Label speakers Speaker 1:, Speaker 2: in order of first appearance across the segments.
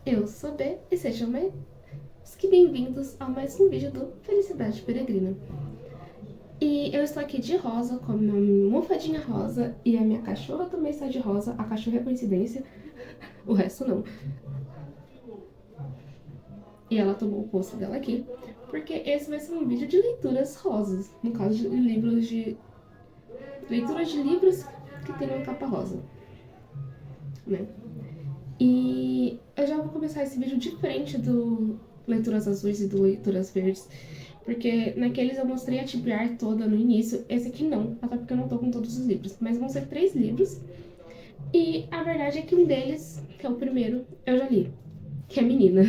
Speaker 1: Eu sou B e sejam mais que bem-vindos a mais um vídeo do Felicidade Peregrina. E eu estou aqui de rosa, com a minha almofadinha rosa, e a minha cachorra também está de rosa. A cachorra é coincidência, o resto não. E ela tomou o posto dela aqui, porque esse vai ser um vídeo de leituras rosas, no caso de leituras de livros que tenham capa rosa, né? E eu já vou começar esse vídeo diferente do Leituras Azuis e do Leituras Verdes, porque naqueles eu mostrei a TBR toda no início, esse aqui não, até porque eu não tô com todos os livros, mas vão ser 3 livros, e a verdade é que um deles, que é o primeiro, eu já li, que é Menina.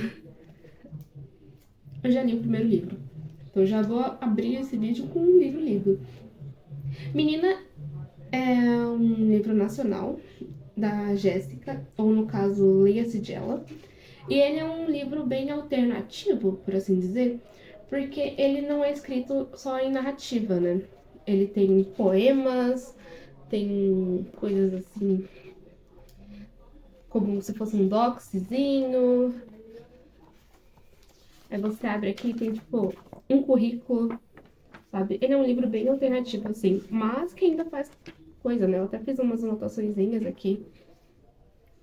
Speaker 1: Eu já li o primeiro livro, então eu já vou abrir esse vídeo com um livro lido. Menina é um livro nacional, da Jéssica, ou no caso, Leia Sigela. E ele é um livro bem alternativo, por assim dizer, porque ele não é escrito só em narrativa, né? Ele tem poemas, tem coisas assim, como se fosse um doxzinho. Aí você abre aqui e tem, tipo, um currículo, sabe? Ele é um livro bem alternativo, assim, mas que ainda faz coisa, né? Eu até fiz umas anotaçõezinhas aqui,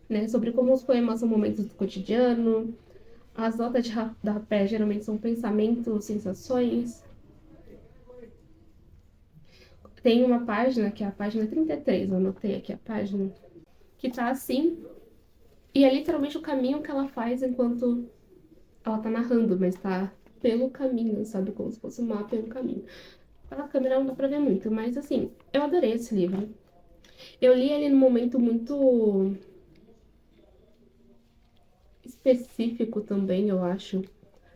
Speaker 1: né? Sobre como os poemas são momentos do cotidiano. As notas de rapé geralmente são pensamentos, sensações. Tem uma página, que é a página 33, eu anotei aqui a página, que tá assim, e é literalmente o caminho que ela faz enquanto ela tá narrando, mas tá pelo caminho, sabe? Como se fosse um mapa pelo caminho. Pela câmera não dá pra ver muito, mas assim, eu adorei esse livro. Eu li ele num momento muito específico também, eu acho.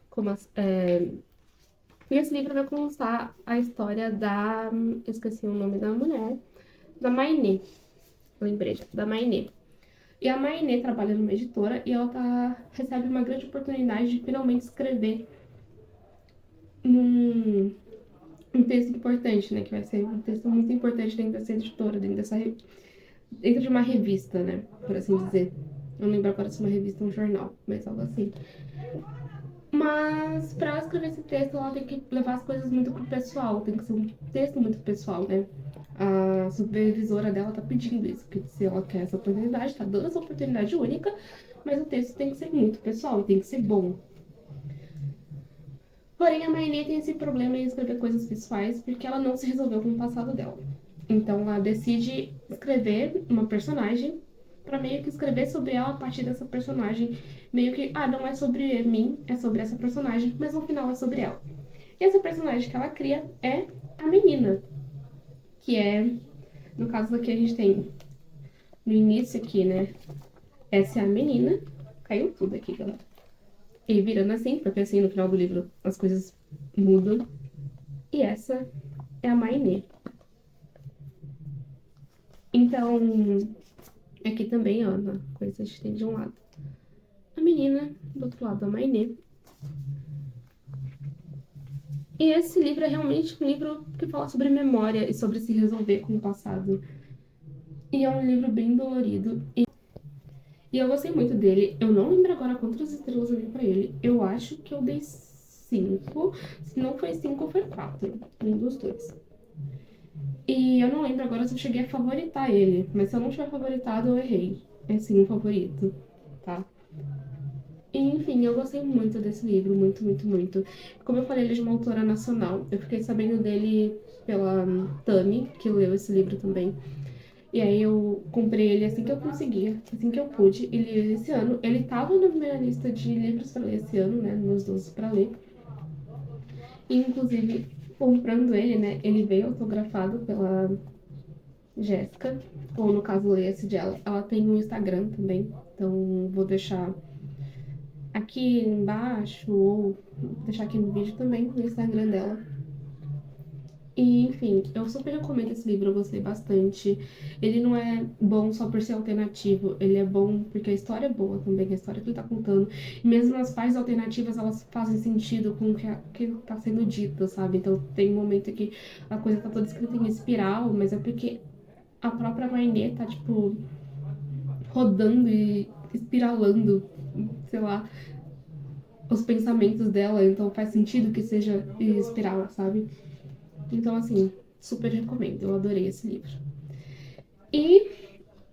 Speaker 1: Como e esse livro vai contar a história da. Esqueci o nome da mulher. Da Mainê. Lembrei, da Mainê. E a Mainê trabalha numa editora e ela recebe uma grande oportunidade de finalmente escrever um, um texto importante, né? Que vai ser um texto muito importante dentro dessa editora, dentro de uma revista, né? Por assim dizer. Eu não lembro agora se é uma revista ou um jornal, mas algo assim. Mas para escrever esse texto, ela tem que levar as coisas muito pro pessoal, tem que ser um texto muito pessoal, né? A supervisora dela tá pedindo isso, porque se ela quer essa oportunidade, tá dando essa oportunidade única, mas o texto tem que ser muito pessoal, tem que ser bom. Porém, a Maine tem esse problema em escrever coisas pessoais porque ela não se resolveu com o passado dela. Então, ela decide escrever uma personagem para meio que escrever sobre ela a partir dessa personagem. Meio que, não é sobre mim, é sobre essa personagem, mas no final é sobre ela. E essa personagem que ela cria é a menina, que é, no caso aqui a gente tem no início aqui, né? Essa é a menina. Caiu tudo aqui, galera. E virando assim, porque assim no final do livro as coisas mudam. E essa é a Mainê. Então, aqui também, ó, na coisa a gente tem de um lado a menina, do outro lado a Mainê. E esse livro é realmente um livro que fala sobre memória e sobre se resolver com o passado. E é um livro bem dolorido. E eu gostei muito dele. Eu não lembro agora quantas estrelas eu dei pra ele. Eu acho que eu dei 5. Se não foi 5, foi 4. Um dos dois. E eu não lembro agora se eu cheguei a favoritar ele. Mas se eu não tiver favoritado, eu errei. É sim um favorito, tá? E, enfim, eu gostei muito desse livro. Muito, muito, muito. Como eu falei, ele é de uma autora nacional. Eu fiquei sabendo dele pela Tami, que leu esse livro também. E aí eu comprei ele assim que eu conseguia, assim que eu pude, e li ele esse ano. Ele tava na minha lista de livros pra ler esse ano, né? Meus 12 pra ler. E, inclusive, comprando ele, né? Ele veio autografado pela Jéssica, ou no caso, esse dela. Ela tem um Instagram também, então vou deixar aqui embaixo, ou deixar aqui no vídeo também, no Instagram dela. E, enfim, eu super recomendo esse livro, eu gostei bastante. Ele não é bom só por ser alternativo, ele é bom porque a história é boa também, a história que ele tá contando. E mesmo as partes alternativas, elas fazem sentido com o que tá sendo dito, sabe? Então tem um momento que a coisa tá toda escrita em espiral, mas é porque a própria Mainê tá, tipo, rodando e espiralando sei lá, os pensamentos dela, então faz sentido que seja espiral, sabe? Então, assim, super recomendo, eu adorei esse livro. E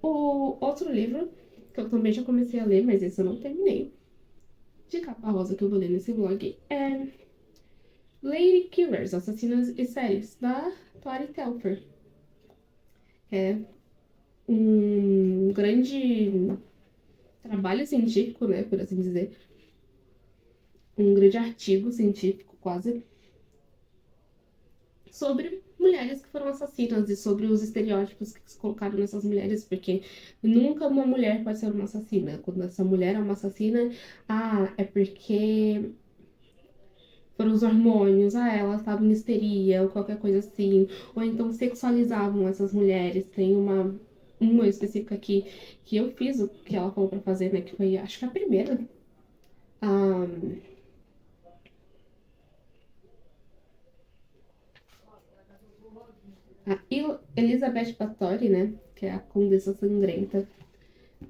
Speaker 1: o outro livro, que eu também já comecei a ler, mas esse eu não terminei, de capa rosa que eu vou ler nesse vlog, é Lady Killers, Assassinas e Séries, da Tori Telfer. É um grande trabalho científico, né, por assim dizer, um grande artigo científico, quase, sobre mulheres que foram assassinas e sobre os estereótipos que se colocaram nessas mulheres, porque nunca uma mulher pode ser uma assassina. Quando essa mulher é uma assassina, é porque foram os hormônios, ela estava em histeria ou qualquer coisa assim, ou então sexualizavam essas mulheres. Tem uma específica aqui que eu fiz o que ela falou pra fazer, né, que foi, acho que a primeira. Ah, a Elizabeth Báthory, né, que é a Condessa Sangrenta.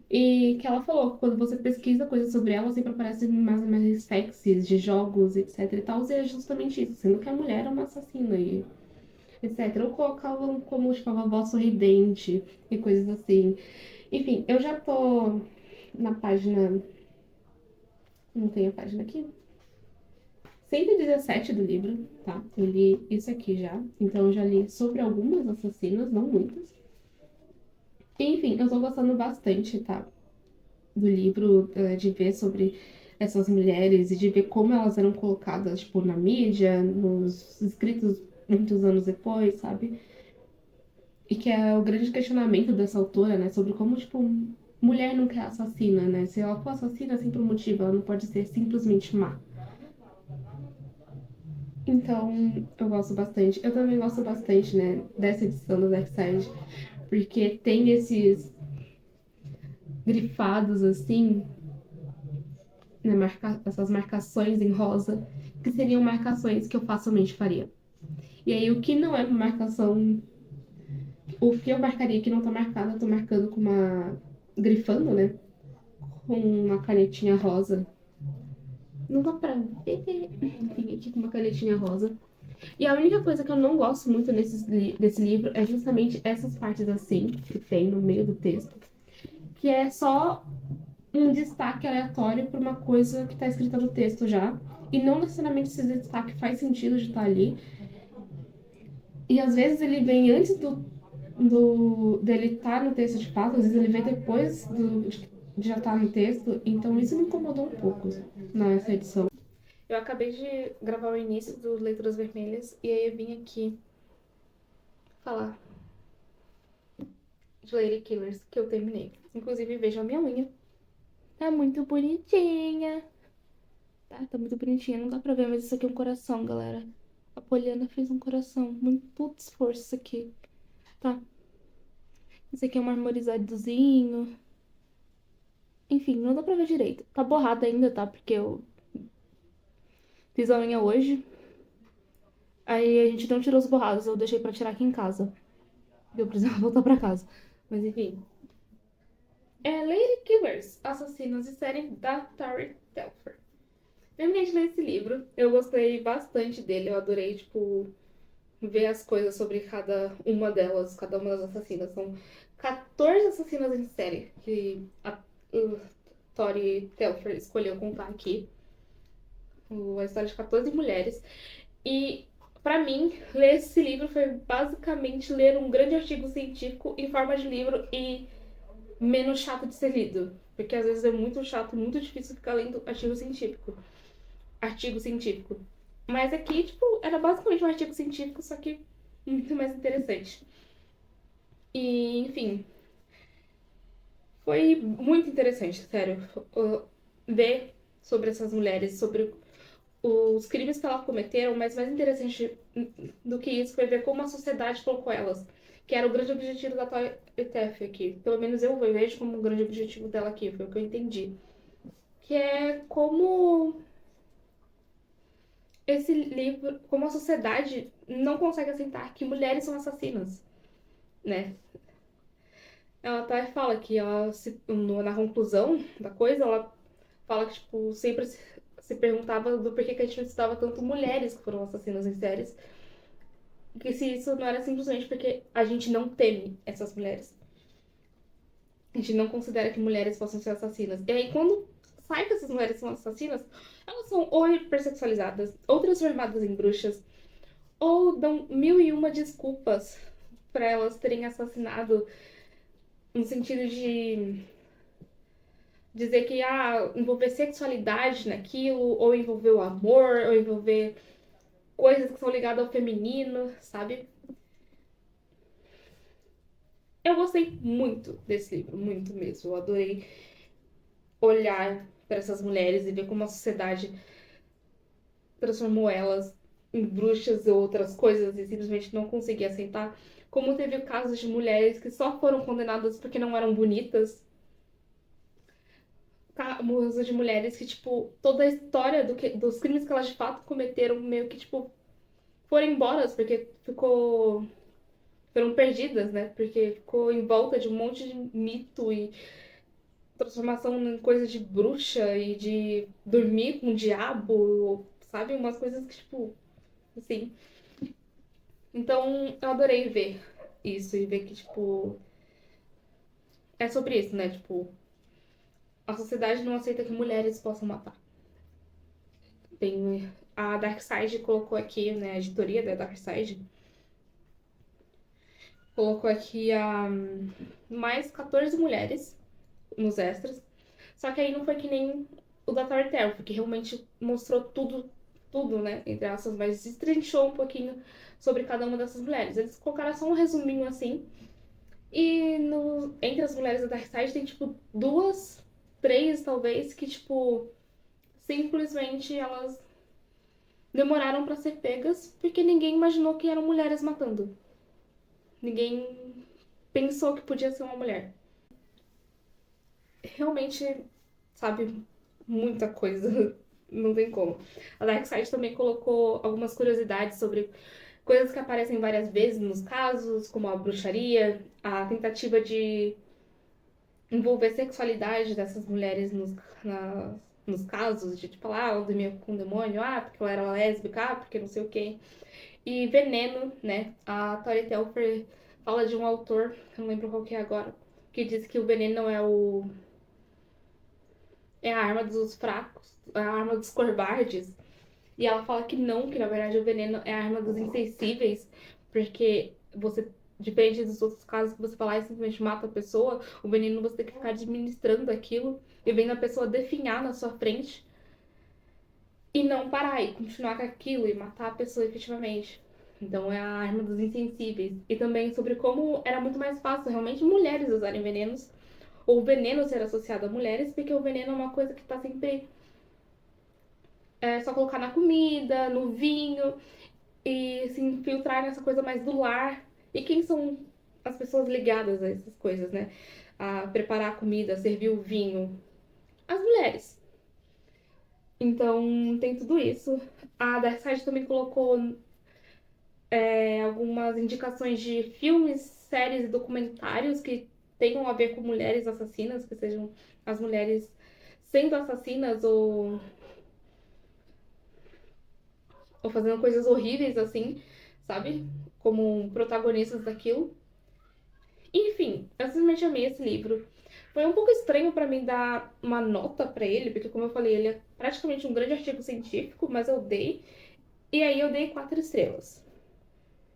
Speaker 1: E que ela falou que quando você pesquisa coisas sobre ela, sempre aparecem mais facts de jogos, etc e tal, e é justamente isso, sendo que a mulher é uma assassina e etc. Ou colocavam como, tipo, a vovó sorridente e coisas assim. Enfim, eu já tô na página. Não tem a página aqui? 117 do livro, tá? Eu li isso aqui já. Então eu já li sobre algumas assassinas, não muitas. Enfim, eu tô gostando bastante, tá? Do livro, de ver sobre essas mulheres e de ver como elas eram colocadas, tipo, na mídia, nos escritos muitos anos depois, sabe? E que é o grande questionamento dessa autora, né? Sobre como, tipo, mulher nunca é assassina, né? Se ela for assassina, assim, por um motivo, ela não pode ser simplesmente má. Então, eu gosto bastante. Eu também gosto bastante, né, dessa edição do Dark Side, porque tem esses grifados, assim, né, essas marcações em rosa, que seriam marcações que eu facilmente faria. E aí, o que não é uma marcação, o que eu marcaria que não tá marcado, eu tô marcando com uma, grifando, né, com uma canetinha rosa. Não dá pra ver, enfim, aqui com uma canetinha rosa. E a única coisa que eu não gosto muito desse livro é justamente essas partes assim, que tem no meio do texto, que é só um destaque aleatório para uma coisa que está escrita no texto já, e não necessariamente esse destaque faz sentido de estar ali. E às vezes ele vem antes dele estar no texto de fato, às vezes ele vem depois de já estar no texto, então isso me incomodou um pouco nessa edição. Eu acabei de gravar o início do Letras Vermelhas e aí eu vim aqui falar de Lady Killers, que eu terminei. Inclusive, vejam a minha unha. Tá muito bonitinha. Tá muito bonitinha. Não dá pra ver, mas isso aqui é um coração, galera. A Poliana fez um coração. Muito esforço isso aqui. Tá. Isso aqui é um marmorizadozinho. Enfim, não dá pra ver direito. Tá borrada ainda, tá? Porque eu fiz a unha hoje. Aí a gente não tirou os borrados. Eu deixei pra tirar aqui em casa. Eu precisava voltar pra casa. Mas enfim. É Lady Killers, Assassinos de Série da Tori Telfer. Terminei de ler esse livro. Eu gostei bastante dele. Eu adorei, tipo, ver as coisas sobre cada uma delas, cada uma das assassinas. São 14 assassinas em série que a Tori Telfer escolheu contar aqui. A história de 14 mulheres. E, pra mim, ler esse livro foi basicamente ler um grande artigo científico em forma de livro e menos chato de ser lido. Porque às vezes é muito chato, muito difícil ficar lendo artigo científico. Artigo científico. Mas aqui, tipo, era basicamente um artigo científico, só que muito mais interessante. E, enfim, foi muito interessante, sério, ver sobre essas mulheres, sobre os crimes que elas cometeram, mas mais interessante do que isso foi ver como a sociedade colocou elas, que era o grande objetivo da Toy ETF aqui. Pelo menos eu vejo como o grande objetivo dela aqui, foi o que eu entendi. Que é como esse livro, como a sociedade não consegue aceitar que mulheres são assassinas, né? Ela até fala que ela, na conclusão da coisa, ela fala que, tipo, sempre se perguntava do porquê que a gente não estudava tanto mulheres que foram assassinas em séries. Que se isso não era simplesmente porque a gente não teme essas mulheres. A gente não considera que mulheres possam ser assassinas. E aí, quando sai que essas mulheres são assassinas, elas são ou hipersexualizadas, ou transformadas em bruxas, ou dão mil e uma desculpas pra elas terem assassinado, no sentido de dizer que envolver sexualidade naquilo, ou envolver o amor, ou envolver coisas que são ligadas ao feminino, sabe? Eu gostei muito desse livro, muito mesmo. Eu adorei olhar para essas mulheres e ver como a sociedade transformou elas em bruxas ou outras coisas e simplesmente não conseguia aceitar. Como teve casos de mulheres que só foram condenadas porque não eram bonitas. Casos de mulheres que, tipo, toda a história dos crimes que elas de fato cometeram meio que, tipo, foram embora porque foram perdidas, né? Porque ficou em volta de um monte de mito e transformação em coisa de bruxa e de dormir com o diabo, sabe? Umas coisas que, tipo, assim. Então, eu adorei ver isso e ver que, tipo, é sobre isso, né? Tipo, a sociedade não aceita que mulheres possam matar. Tem a Darkseid colocou aqui, né? A editoria da Darkseid colocou aqui mais 14 mulheres nos extras. Só que aí não foi que nem o da Tower Terror, porque realmente mostrou tudo, né? Entre aspas, mas destrinchou um pouquinho sobre cada uma dessas mulheres. Eles colocaram só um resuminho assim. E entre as mulheres da Darkseid tem, tipo, duas, três, talvez, que, tipo, simplesmente elas demoraram pra ser pegas porque ninguém imaginou que eram mulheres matando. Ninguém pensou que podia ser uma mulher. Realmente, sabe, muita coisa. Não tem como. A Darkseid também colocou algumas curiosidades sobre coisas que aparecem várias vezes nos casos, como a bruxaria, a tentativa de envolver sexualidade dessas mulheres nos casos, de tipo, ela dormia com um demônio, porque ela era lésbica, porque não sei o quê. E veneno, né? A Tori Telfer fala de um autor, eu não lembro qual que é agora, que diz que o veneno é a arma dos fracos, é a arma dos covardes. E ela fala que não, que na verdade o veneno é a arma dos insensíveis, porque você, diferente dos outros casos que você vai lá e simplesmente mata a pessoa, o veneno você tem que ficar administrando aquilo e vendo a pessoa definhar na sua frente e não parar e continuar com aquilo e matar a pessoa efetivamente. Então é a arma dos insensíveis. E também sobre como era muito mais fácil realmente mulheres usarem venenos, ou o veneno ser associado a mulheres, porque o veneno é uma coisa que tá sempre só colocar na comida, no vinho, e se infiltrar nessa coisa mais do lar. E quem são as pessoas ligadas a essas coisas, né? A preparar a comida, a servir o vinho. As mulheres. Então, tem tudo isso. A Darkseid também colocou algumas indicações de filmes, séries e documentários que tenham a ver com mulheres assassinas, que sejam as mulheres sendo assassinas ou fazendo coisas horríveis assim, sabe? Como protagonistas daquilo. Enfim, eu simplesmente amei esse livro. Foi um pouco estranho pra mim dar uma nota pra ele, porque como eu falei, ele é praticamente um grande artigo científico, mas eu dei. E aí eu dei 4 estrelas.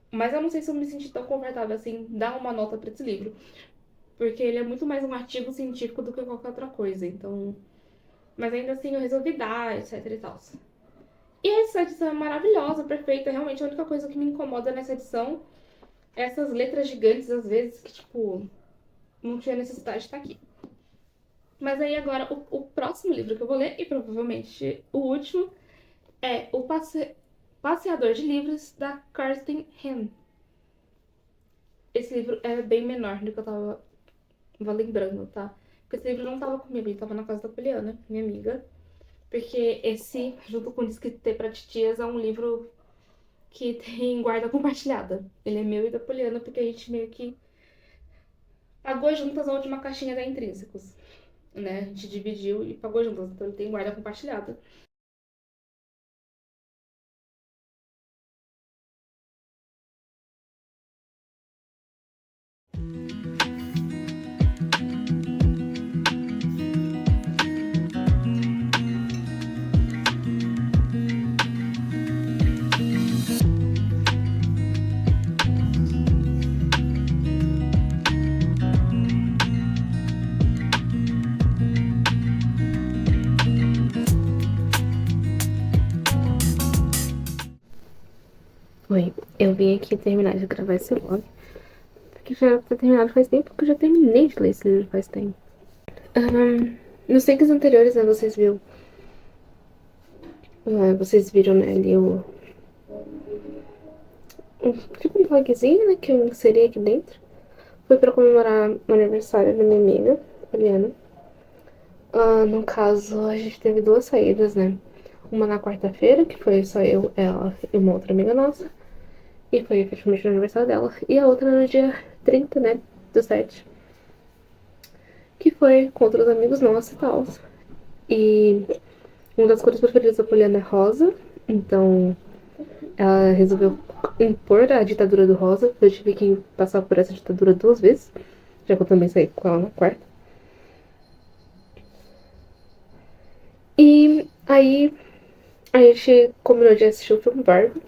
Speaker 1: Mas eu não sei se eu me senti tão confortável assim em dar uma nota pra esse livro, porque ele é muito mais um artigo científico do que qualquer outra coisa. Então, mas ainda assim eu resolvi dar, etc e tal. E essa edição é maravilhosa, perfeita. Realmente a única coisa que me incomoda nessa edição é essas letras gigantes às vezes que tipo não tinha necessidade de estar aqui. Mas aí agora, o próximo livro que eu vou ler, e provavelmente o último, é O Passeador de Livros, da Kirsten Han. Esse livro é bem menor do que eu tava lembrando, tá? Porque esse livro não tava comigo, ele tava na casa da Poliana, minha amiga. Porque esse, junto com o Disquete pra Titias, é um livro que tem guarda compartilhada. Ele é meu e da Poliana, porque a gente meio que pagou juntas a última caixinha da Intrínsecos. né? A gente dividiu e pagou juntas, então ele tem guarda compartilhada. Oi, eu vim aqui terminar de gravar esse vlog, porque já era pra ter terminado faz tempo, porque eu já terminei de ler esse livro faz tempo. Nos takes anteriores, né, vocês viram, né, ali tipo um vlogzinho, né, que eu inseri aqui dentro. Foi pra comemorar o aniversário da minha amiga, Poliana. No caso, a gente teve duas saídas, né? Uma na quarta-feira, que foi só eu, ela e uma outra amiga nossa. E foi efetivamente no aniversário dela. E a outra no dia 30, né? Do 7. Que foi com outros amigos nossos e tal. E uma das cores preferidas da Poliana é rosa. Então ela resolveu impor a ditadura do rosa. Eu tive que passar por essa ditadura duas vezes. Já que eu também saí com ela na quarta. E aí a gente combinou de assistir o filme Barbie.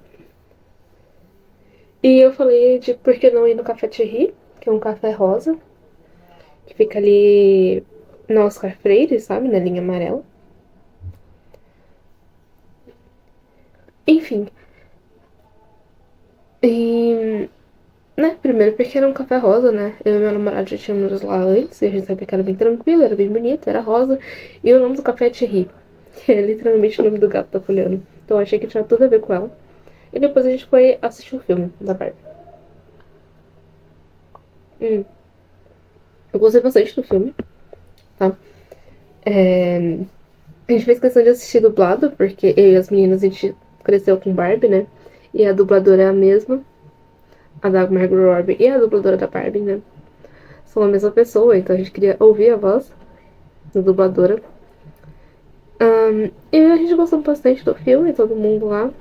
Speaker 1: E eu falei de por que não ir no Café Thierry, que é um café rosa, que fica ali no Oscar Freire, sabe? Na linha amarela. Enfim. E, né, primeiro porque era um café rosa, né? Eu e meu namorado já tínhamos lá antes, e a gente sabia que era bem tranquilo, era bem bonito, era rosa. E o nome do café é Thierry, que é literalmente o nome do gato da Poliana. Então eu achei que tinha tudo a ver com ela. E depois a gente foi assistir o filme da Barbie. Eu gostei bastante do filme, tá? A gente fez questão de assistir dublado, porque eu e as meninas, a gente cresceu com Barbie, né? E a dubladora é a mesma, a da Margot Robbie e a dubladora da Barbie, né? São a mesma pessoa, então a gente queria ouvir a voz da dubladora. E a gente gostou bastante do filme, todo mundo lá.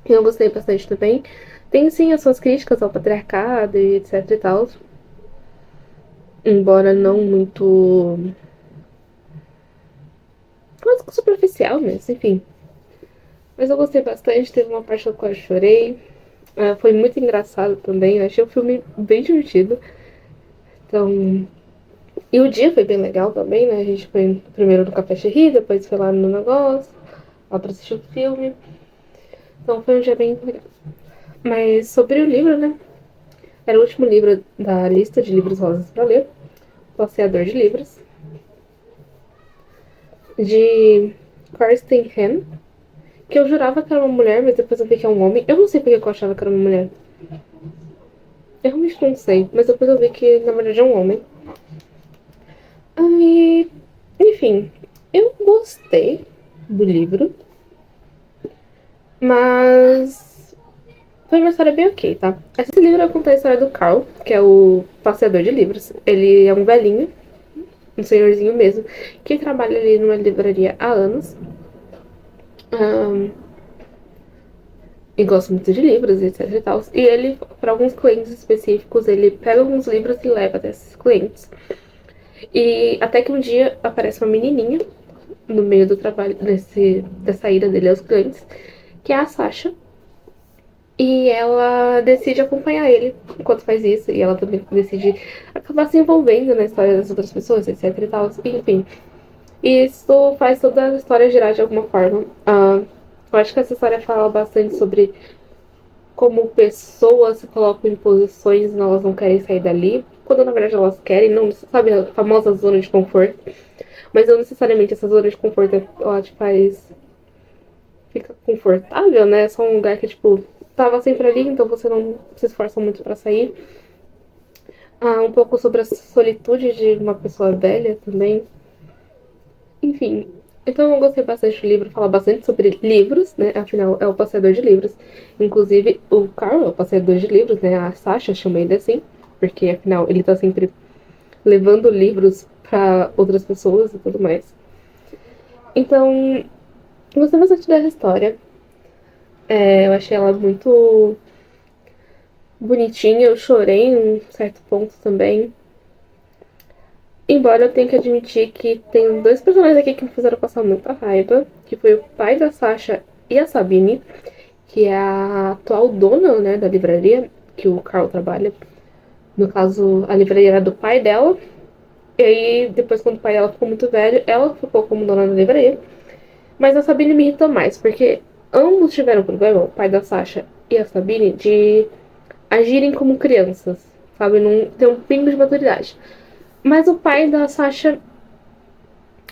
Speaker 1: Eu gostei bastante também. Tem sim as suas críticas ao patriarcado e etc e tal. Embora não muito. Quase superficial, mas enfim. Mas eu gostei bastante, teve uma parte da qual eu chorei. Foi muito engraçado também, eu achei o filme bem divertido. Então. E o dia foi bem legal também, né? A gente foi primeiro no Café Cherry, depois foi lá no negócio, lá pra assistir o filme. Então foi um dia bem legal. Mas sobre o livro, né? Era o último livro da lista de livros rosas pra ler. O Passeador de Livros. De Kirsten Ham. Que eu jurava que era uma mulher, mas depois eu vi que é um homem. Eu não sei porque eu achava que era uma mulher. Eu realmente não sei, mas depois eu vi que na verdade é um homem. Aí, enfim, eu gostei do livro, mas foi uma história bem ok, tá? Esse livro conta a história do Carl, que é o passeador de livros. Ele é um velhinho, um senhorzinho mesmo, que trabalha ali numa livraria há anos. E gosta muito de livros, etc e tal. E ele, para alguns clientes específicos, ele pega alguns livros e leva até esses clientes. E até que um dia aparece uma menininha no meio do trabalho, da saída dele aos clientes, que é a Sasha. E ela decide acompanhar ele enquanto faz isso. E ela também decide acabar se envolvendo na história das outras pessoas, etc e tal. Enfim. E isso faz toda a história girar de alguma forma. Eu acho que essa história fala bastante sobre como pessoas se colocam em posições e elas não querem sair dali, quando na verdade elas querem, não, sabe, a famosa zona de conforto. Mas não necessariamente essa zona de conforto ela te faz fica confortável, né? É só um lugar que, tipo, tava sempre ali, então você não se esforça muito pra sair. Um pouco sobre a solitude de uma pessoa velha também. Enfim, então eu gostei bastante do livro, fala bastante sobre livros, né? Afinal, é o passeador de livros. Inclusive, o Carl é o passeador de livros, né? A Sasha chama ele assim, porque afinal ele tá sempre levando livros para outras pessoas e tudo mais. Então, gostei bastante dessa história. Eu achei ela muito bonitinha, eu chorei em um certo ponto também. Embora eu tenha que admitir que tem dois personagens aqui que me fizeram passar muita raiva, que foi o pai da Sasha e a Sabine, que é a atual dona, né, da livraria que o Carl trabalha. No caso, a livraria era do pai dela. E aí, depois, quando o pai dela ficou muito velho, ela ficou como dona da livraria. Mas a Sabine me irrita mais, porque ambos tiveram problema, o pai da Sasha e a Sabine, de agirem como crianças, sabe? Não ter um pingo de maturidade. Mas o pai da Sasha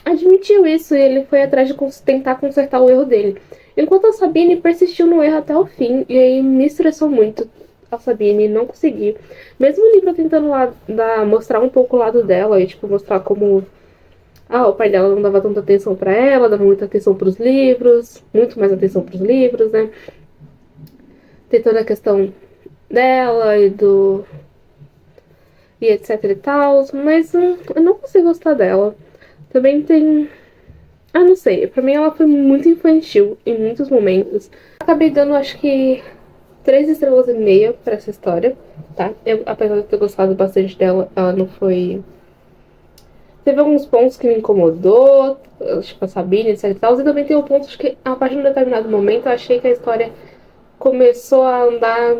Speaker 1: admitiu isso e ele foi atrás de tentar consertar o erro dele. Enquanto a Sabine persistiu no erro até o fim, e aí me estressou muito a Sabine não conseguir. Mesmo o livro tentando mostrar um pouco o lado dela e, tipo, mostrar como o pai dela não dava tanta atenção pra ela, dava muita atenção pros livros, muito mais atenção pros livros, né? Tem toda a questão dela e etc e tal, mas eu não consigo gostar dela. Também tem. Ah, não sei, pra mim ela foi muito infantil em muitos momentos. Acabei dando, acho que, 3,5 estrelas pra essa história, tá? Apesar de eu ter gostado bastante dela, ela não foi. Teve alguns pontos que me incomodou, tipo a Sabine, etc e tal. E também tem um ponto que, a partir de um determinado momento, eu achei que a história começou a andar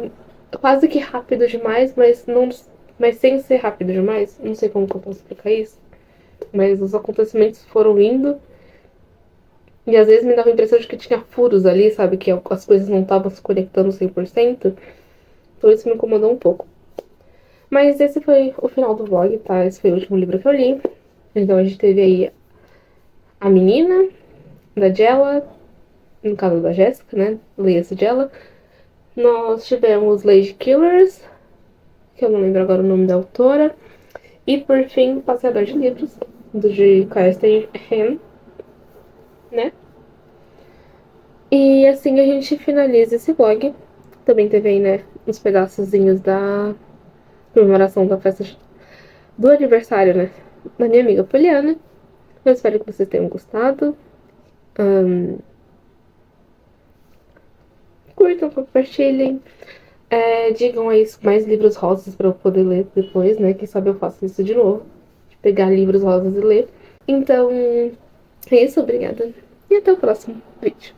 Speaker 1: quase que rápido demais, mas sem ser rápido demais. Não sei como que eu posso explicar isso. Mas os acontecimentos foram indo. E às vezes me dava a impressão de que tinha furos ali, sabe? Que as coisas não estavam se conectando 100%. Então isso me incomodou um pouco. Mas esse foi o final do vlog, tá? Esse foi o último livro que eu li. Então a gente teve aí A Menina, da Jella, no caso da Jéssica, né? Leia-se Jella. Nós tivemos Lady Killers, que eu não lembro agora o nome da autora. E por fim, Passeador de Livros, do de Kirsten Han, né? E assim a gente finaliza esse vlog. Também teve aí, né, uns pedaçozinhos da comemoração da festa do aniversário, né, da minha amiga Poliana. Eu espero que vocês tenham gostado. Curtam, compartilhem. Digam aí mais livros rosas pra eu poder ler depois, né? Quem sabe eu faço isso de novo. De pegar livros rosas e ler. Então, é isso. Obrigada. E até o próximo vídeo.